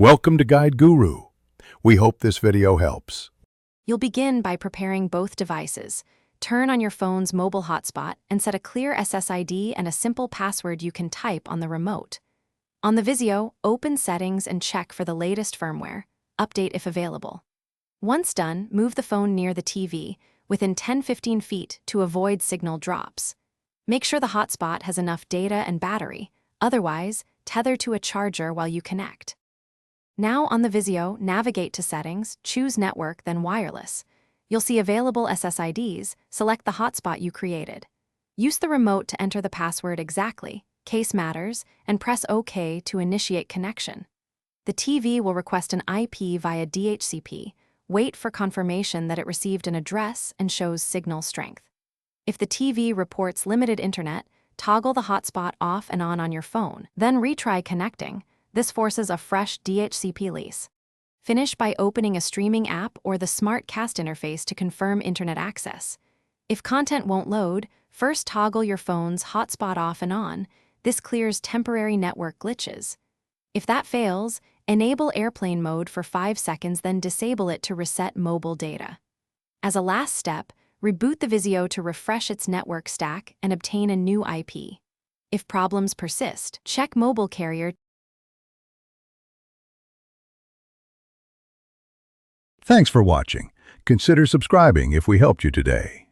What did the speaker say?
Welcome to Guide Guru. We hope this video helps. You'll begin by preparing both devices. Turn on your phone's mobile hotspot and set a clear SSID and a simple password you can type on the remote. On the Vizio, open Settings and check for the latest firmware. Update if available. Once done, move the phone near the TV, within 10-15 feet to avoid signal drops. Make sure the hotspot has enough data and battery, otherwise, tether to a charger while you connect. Now on the Vizio, navigate to Settings, choose Network, then Wireless. You'll see available SSIDs, select the hotspot you created. Use the remote to enter the password exactly, case matters, and press OK to initiate connection. The TV will request an IP via DHCP. Wait for confirmation that it received an address and shows signal strength. If the TV reports limited internet, toggle the hotspot off and on your phone, then retry connecting. This forces a fresh DHCP lease. Finish by opening a streaming app or the Smart Cast interface to confirm internet access. If content won't load, first toggle your phone's hotspot off and on. This clears temporary network glitches. If that fails, enable airplane mode for 5 seconds, then disable it to reset mobile data. As a last step, reboot the Vizio to refresh its network stack and obtain a new IP. If problems persist, check mobile carrier. Thanks for watching. Consider subscribing if we helped you today.